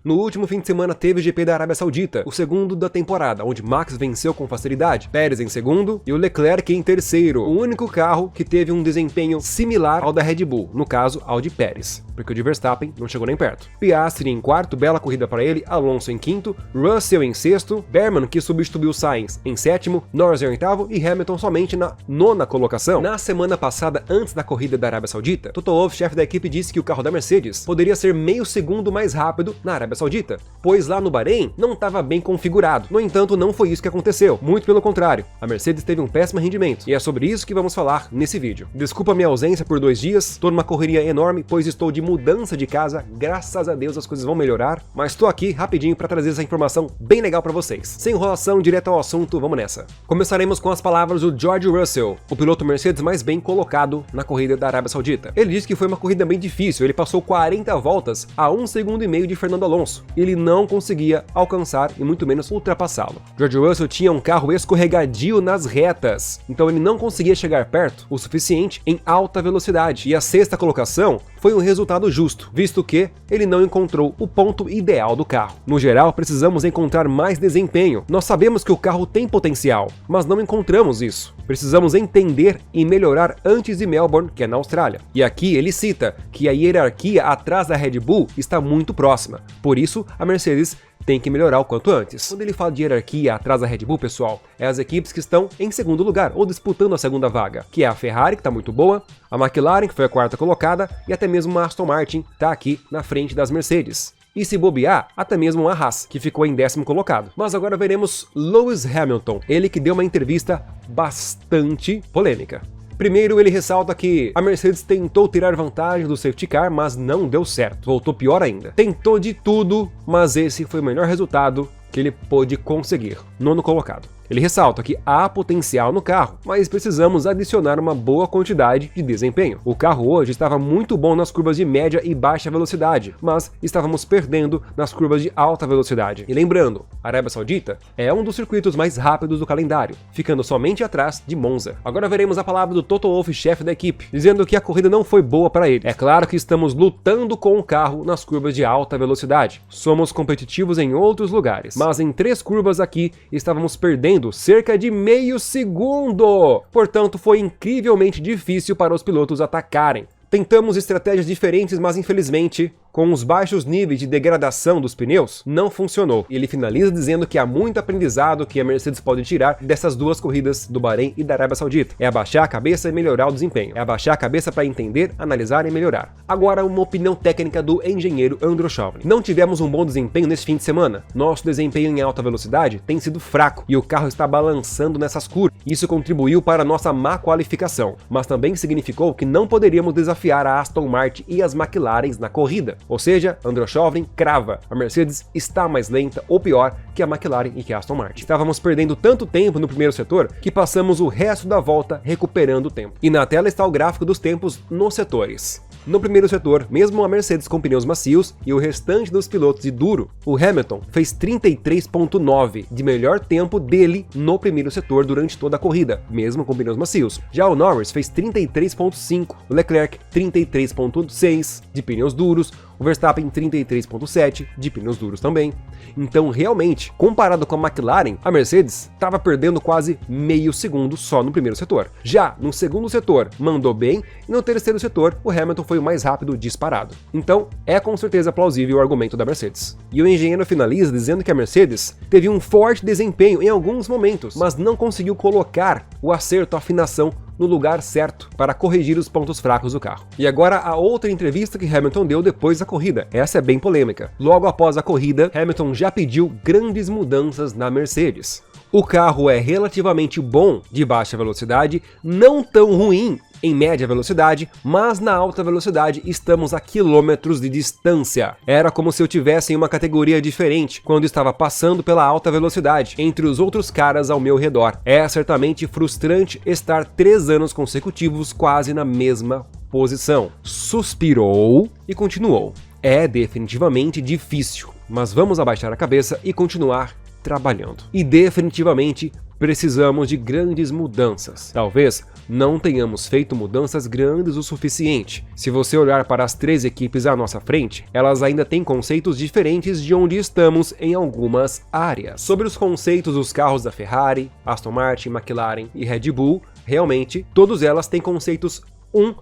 No último fim de semana teve o GP da Arábia Saudita, o segundo da temporada, onde Max venceu com facilidade, Pérez em segundo e o Leclerc em terceiro. O único carro que teve um desempenho similar ao da Red Bull, no caso ao de Pérez, porque o de Verstappen não chegou nem perto. Piastri em quarto, bela corrida para ele, Alonso em quinto, Russell em sexto, Berman, que substituiu Sainz, em sétimo, Norris em oitavo e Hamilton somente na nona colocação. Na semana passada, antes da corrida da Arábia Saudita, Toto Wolff, chefe da equipe, disse que o carro da Mercedes poderia ser meio segundo mais rápido na Arábia Saudita, pois lá no Bahrein não estava bem configurado. No entanto, não foi isso que aconteceu, muito pelo contrário, a Mercedes teve um péssimo rendimento, e é sobre isso que vamos falar nesse vídeo. Desculpa minha ausência por 2 dias, tô numa correria enorme, pois estou de mudança de casa, graças a Deus as coisas vão melhorar, mas tô aqui rapidinho para trazer essa informação bem legal para vocês. Sem enrolação, direto ao assunto, vamos nessa. Começaremos com as palavras do George Russell, o piloto Mercedes mais bem colocado na corrida da Arábia Saudita. Ele disse que foi uma corrida bem difícil, ele passou 40 voltas a 1,5 segundos de Fernando Alonso. Ele não conseguia alcançar e muito menos ultrapassá-lo. George Russell tinha um carro escorregadio nas retas, então ele não conseguia chegar perto o suficiente em alta velocidade. E a 6ª colocação foi um resultado justo, visto que ele não encontrou o ponto ideal do carro. No geral, precisamos encontrar mais desempenho. Nós sabemos que o carro tem potencial, mas não encontramos isso. Precisamos entender e melhorar antes de Melbourne, que é na Austrália. E aqui ele cita que a hierarquia atrás da Red Bull está muito próxima. Por isso, a Mercedes tem que melhorar o quanto antes. Quando ele fala de hierarquia atrás da Red Bull, pessoal, é as equipes que estão em segundo lugar, ou disputando a segunda vaga, que é a Ferrari, que está muito boa, a McLaren, que foi a 4ª colocada, e até mesmo a Aston Martin está aqui na frente das Mercedes. E se bobear, até mesmo a Haas, que ficou em 10º colocado. Mas agora veremos Lewis Hamilton, ele que deu uma entrevista bastante polêmica. Primeiro, ele ressalta que a Mercedes tentou tirar vantagem do safety car, mas não deu certo. Voltou pior ainda. Tentou de tudo, mas esse foi o melhor resultado que ele pôde conseguir. 9º colocado. Ele ressalta que há potencial no carro, mas precisamos adicionar uma boa quantidade de desempenho. O carro hoje estava muito bom nas curvas de média e baixa velocidade, mas estávamos perdendo nas curvas de alta velocidade. E lembrando, a Arábia Saudita é um dos circuitos mais rápidos do calendário, ficando somente atrás de Monza. Agora veremos a palavra do Toto Wolff, chefe da equipe, dizendo que a corrida não foi boa para ele. É claro que estamos lutando com o carro nas curvas de alta velocidade. Somos competitivos em outros lugares, mas em 3 curvas aqui estávamos perdendo cerca de meio segundo. Portanto, foi incrivelmente difícil para os pilotos atacarem. Tentamos estratégias diferentes, mas infelizmente, com os baixos níveis de degradação dos pneus, não funcionou. E ele finaliza dizendo que há muito aprendizado que a Mercedes pode tirar dessas 2 corridas do Bahrein e da Arábia Saudita. É abaixar a cabeça e melhorar o desempenho. É abaixar a cabeça para entender, analisar e melhorar. Agora, uma opinião técnica do engenheiro Androshovny. Não tivemos um bom desempenho nesse fim de semana. Nosso desempenho em alta velocidade tem sido fraco e o carro está balançando nessas curvas. Isso contribuiu para a nossa má qualificação, mas também significou que não poderíamos desafiar a Aston Martin e as McLarens na corrida. Ou seja, Androshovny crava, a Mercedes está mais lenta ou pior que a McLaren e que a Aston Martin. Estávamos perdendo tanto tempo no primeiro setor que passamos o resto da volta recuperando o tempo. E na tela está o gráfico dos tempos nos setores. No primeiro setor, mesmo a Mercedes com pneus macios e o restante dos pilotos de duro, o Hamilton fez 33,9 de melhor tempo dele no primeiro setor durante toda a corrida, mesmo com pneus macios. Já o Norris fez 33,5, o Leclerc 33,6 de pneus duros, o Verstappen 33,7 de pneus duros também. Então, realmente, comparado com a McLaren, a Mercedes estava perdendo quase meio segundo só no primeiro setor. Já no segundo setor, mandou bem, e no terceiro setor, o Hamilton foi o mais rápido disparado. Então, é com certeza plausível o argumento da Mercedes. E o engenheiro finaliza dizendo que a Mercedes teve um forte desempenho em alguns momentos, mas não conseguiu colocar o acerto, a afinação no lugar certo para corrigir os pontos fracos do carro. E agora a outra entrevista que Hamilton deu depois da corrida. Essa é bem polêmica. Logo após a corrida, Hamilton já pediu grandes mudanças na Mercedes. O carro é relativamente bom de baixa velocidade, não tão ruim em média velocidade, mas na alta velocidade estamos a quilômetros de distância. Era como se eu tivesse em uma categoria diferente quando estava passando pela alta velocidade entre os outros caras ao meu redor. É certamente frustrante estar 3 anos consecutivos quase na mesma posição. Suspirou e continuou. É definitivamente difícil, mas vamos abaixar a cabeça e continuar trabalhando. E definitivamente precisamos de grandes mudanças. Talvez não tenhamos feito mudanças grandes o suficiente. Se você olhar para as 3 equipes à nossa frente, elas ainda têm conceitos diferentes de onde estamos em algumas áreas. Sobre os conceitos dos carros da Ferrari, Aston Martin, McLaren e Red Bull, realmente, todas elas têm conceitos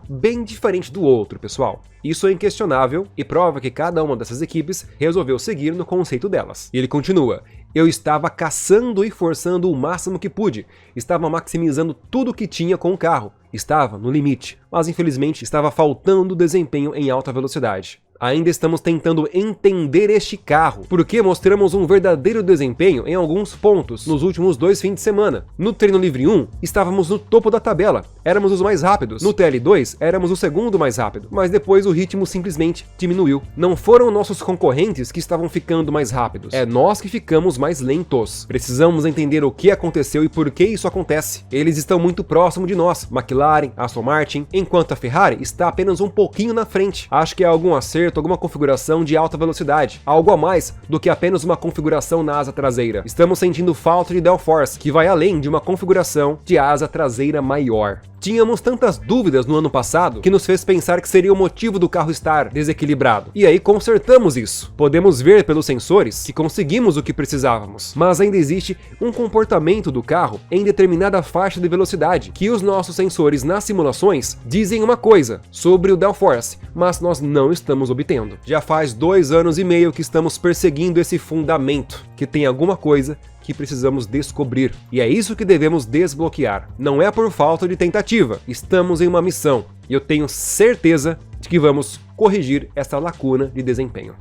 bem diferente do outro, pessoal. Isso é inquestionável e prova que cada uma dessas equipes resolveu seguir no conceito delas. E ele continua: eu estava caçando e forçando o máximo que pude, estava maximizando tudo que tinha com o carro, estava no limite, mas infelizmente estava faltando desempenho em alta velocidade. Ainda estamos tentando entender este carro, porque mostramos um verdadeiro desempenho em alguns pontos nos últimos 2 fins de semana. No treino livre 1, estávamos no topo da tabela, éramos os mais rápidos. No TL2, éramos o segundo mais rápido, mas depois o ritmo simplesmente diminuiu. Não foram nossos concorrentes que estavam ficando mais rápidos, é nós que ficamos mais lentos. Precisamos entender o que aconteceu e por que isso acontece. Eles estão muito próximo de nós, McLaren, Aston Martin, enquanto a Ferrari está apenas um pouquinho na frente. Acho que é algum acerto, alguma configuração de alta velocidade, algo a mais do que apenas uma configuração na asa traseira. Estamos sentindo falta de downforce, que vai além de uma configuração de asa traseira maior. Tínhamos tantas dúvidas no ano passado que nos fez pensar que seria o motivo do carro estar desequilibrado. E aí consertamos isso. Podemos ver pelos sensores que conseguimos o que precisávamos, mas ainda existe um comportamento do carro em determinada faixa de velocidade que os nossos sensores nas simulações dizem uma coisa sobre o downforce, mas nós não estamos obtendo. Já faz 2 anos e meio que estamos perseguindo esse fundamento, que tem alguma coisa que precisamos descobrir. E é isso que devemos desbloquear. Não é por falta de tentativa, estamos em uma missão. E eu tenho certeza de que vamos corrigir essa lacuna de desempenho.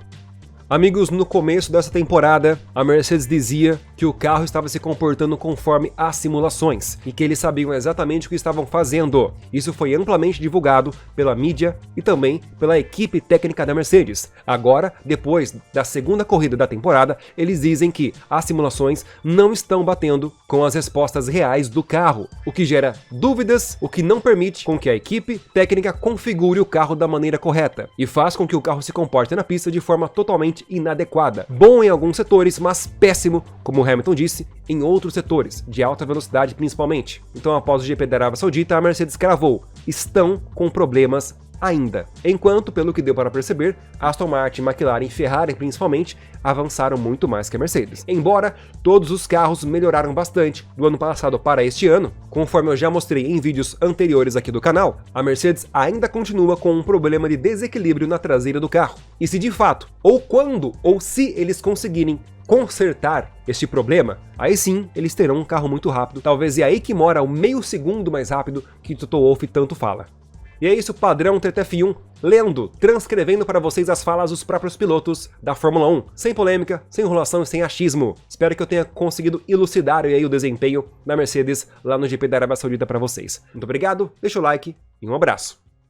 Amigos, no começo dessa temporada, a Mercedes dizia que o carro estava se comportando conforme as simulações e que eles sabiam exatamente o que estavam fazendo. Isso foi amplamente divulgado pela mídia e também pela equipe técnica da Mercedes. Agora, depois da segunda corrida da temporada, eles dizem que as simulações não estão batendo com as respostas reais do carro, o que gera dúvidas, o que não permite com que a equipe técnica configure o carro da maneira correta e faz com que o carro se comporte na pista de forma totalmente inadequada. Bom em alguns setores, mas péssimo, como Hamilton disse, em outros setores, de alta velocidade principalmente. Então, após o GP da Arábia Saudita, a Mercedes cravou: estão com problemas ainda. Enquanto, pelo que deu para perceber, Aston Martin, McLaren e Ferrari principalmente avançaram muito mais que a Mercedes. Embora todos os carros melhoraram bastante do ano passado para este ano, conforme eu já mostrei em vídeos anteriores aqui do canal, a Mercedes ainda continua com um problema de desequilíbrio na traseira do carro. E se de fato, ou quando, ou se eles conseguirem consertar este problema, aí sim eles terão um carro muito rápido. Talvez é aí que mora o meio segundo mais rápido que Toto Wolff tanto fala. E é isso, padrão TTF1, lendo, transcrevendo para vocês as falas dos próprios pilotos da Fórmula 1, sem polêmica, sem enrolação e sem achismo. Espero que eu tenha conseguido elucidar aí o desempenho da Mercedes lá no GP da Arábia Saudita para vocês. Muito obrigado, deixa o like e um abraço.